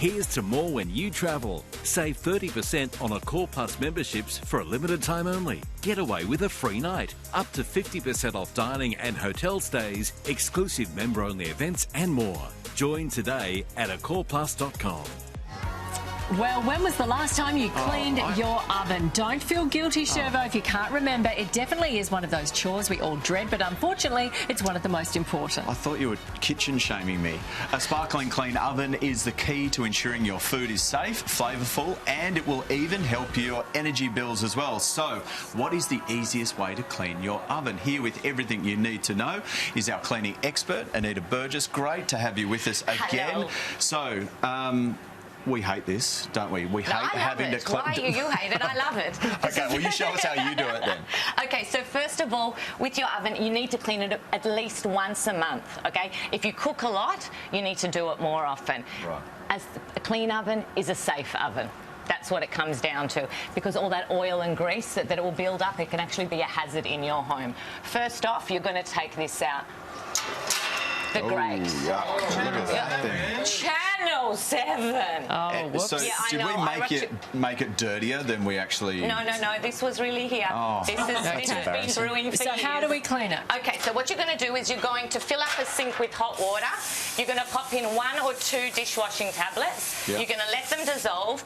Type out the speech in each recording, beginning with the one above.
Here's to more when you travel. Save 30% on Accor Plus memberships for a limited time only. Get away with a free night. Up to 50% off dining and hotel stays, exclusive member-only events and more. Join today at accorplus.com. Well, when was the last time you cleaned your oven? Don't feel guilty, Shervo, if you can't remember. It definitely is one of those chores we all dread, but unfortunately, it's one of the most important. I thought you were kitchen shaming me. A sparkling clean oven is the key to ensuring your food is safe, flavourful, and it will even help your energy bills as well. So, what is the easiest way to clean your oven? Here with everything you need to know is our cleaning expert, Anita Birges. Great to have you with us again. Hello. So, we hate this, don't we? We hate having to clean. Why you hate it? I love it. Okay, well, you show us how you do it then. Okay, so first of all, with your oven, you need to clean it at least once a month, okay? If you cook a lot, you need to do it more often. Right. As a clean oven is a safe oven. That's what it comes down to, because all that oil and grease that it will build up, it can actually be a hazard in your home. First off, you're going to take this out. The grate. Yuck. Look at that thing. Channel 7. Oh, whoops. So, Yeah, I did know. we make it dirtier than we actually... No. This was really here. Oh, this has been brewing for So years. how do we clean it? Okay, so what you're going to do is you're going to fill up a sink with hot water. You're going to pop in 1 or 2 dishwashing tablets. Yep. You're going to let them dissolve.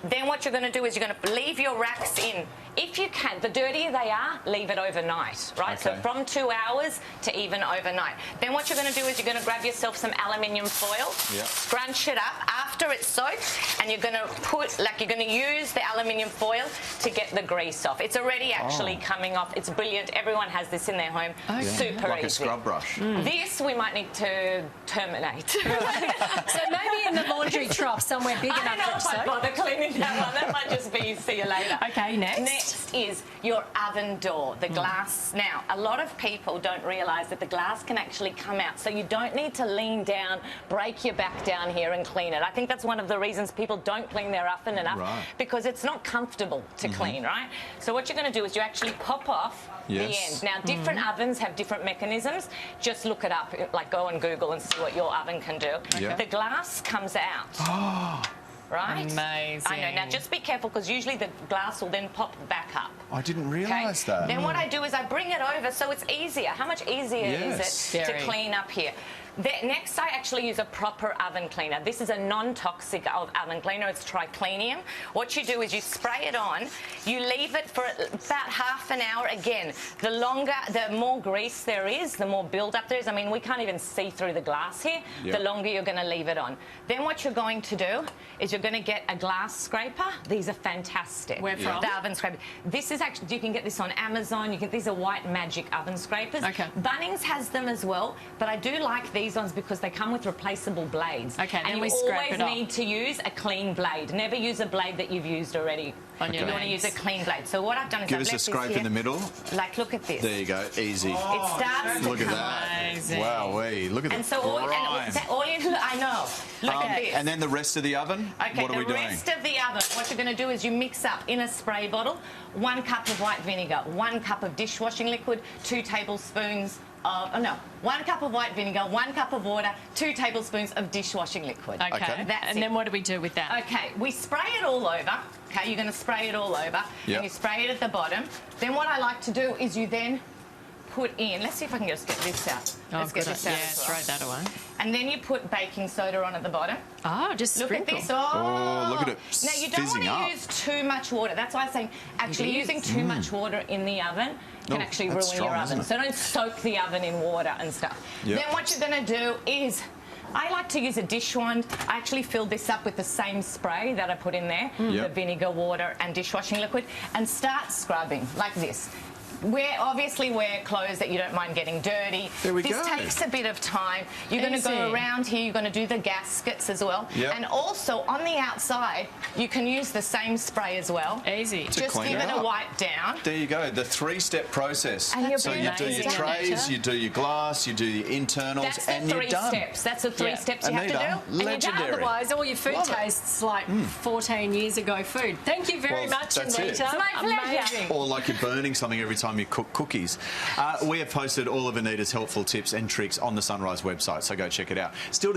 Then what you're going to do is you're going to leave your racks in. If you can, the dirtier they are, leave it overnight, right? Okay. So from 2 hours to even overnight. Then what you're going to do is you're going to grab yourself some aluminium foil, scrunch it up after it's soaked, and you're going to use the aluminium foil to get the grease off. It's already actually coming off. It's brilliant. Everyone has this in their home. Okay. Super like easy. a scrub brush. This we might need to terminate. So maybe in the laundry trough somewhere big I enough don't know for it if to I soak. bother cleaning that one. That might just be see you later. Okay, next. Next is your oven door, the glass. Now, a lot of people don't realise that the glass can actually come out, so you don't need to lean down, break your back down here and clean it. I think that's one of the reasons people don't clean their oven enough, because it's not comfortable to clean, right? So what you're going to do is you actually pop off the end. Now, different ovens have different mechanisms. Just look it up, like go on Google and see what your oven can do. The glass comes out. Right? Amazing. I know. Now, just be careful, because usually the glass will then pop back up. I didn't realise that. Then what I do is I bring it over so it's easier. How much easier is it to clean up here? Next, I actually use a proper oven cleaner. This is a non-toxic oven cleaner. It's triclinium. What you do is you spray it on. You leave it for about half an hour. Again, the more grease there is, the more build-up there is. I mean, we can't even see through the glass here. The longer you're going to leave it on. Then what you're going to do is you're going to get a glass scraper. These are fantastic. Where from? The oven scraper. This is actually, you can get this on Amazon. These are White Magic oven scrapers. Okay. Bunnings has them as well, but I do like these ones because they come with replaceable blades. Okay, and then you we scrape always it off. need to use a clean blade. Never use a blade that you've used already. On your You want to use a clean blade. So what I've done is Give I've us a left this scrape here. in the middle. Like, look at this. There you go. Easy. It starts to Look at come that. Amazing. Wowee. Look at And the so all you, I know. Look at this. And then the rest of the oven, Okay, what are we doing? the rest of the oven, what you're going to do is you mix up in a spray bottle 1 cup of white vinegar, 1 cup of dishwashing liquid, 2 tablespoons of, 1 cup of white vinegar, 1 cup of water, 2 tablespoons of dishwashing liquid. Okay. That's then what do we do with that? Okay, we spray it all over. Okay, you're going to spray it all over. And you spray it at the bottom. Then what I like to do is you then put in, let's see if I can just get this out. Let's get this out as well. throw that away. And then you put baking soda on at the bottom. Oh, just Look sprinkle. at this. Oh, look at it Now, you don't want to use too much water. That's why I'm saying actually using too much water in the oven can actually ruin strong, your oven. isn't it? So don't soak the oven in water and stuff. Then what you're going to do is, I like to use a dish wand. I actually filled this up with the same spray that I put in there, the vinegar, water and dishwashing liquid, and start scrubbing like this. Obviously wear clothes that you don't mind getting dirty. There we go. This takes a bit of time. You're going to go around here. You're going to do the gaskets as well. And also on the outside, you can use the same spray as well. Easy. Just give it a wipe down. There you go. The 3-step process. And so you do your trays, you do your glass, you do your internals, That's and the you're 3 done. steps. That's the 3 steps you have to do. Anita, And you're done. legendary. Otherwise, all your food tastes like 14 years ago food. Thank you very much, It's that's Anita. my pleasure. Amazing. Or like you're burning something every time you cook cookies. We have posted all of Anita's helpful tips and tricks on the Sunrise website, so go check it out. Still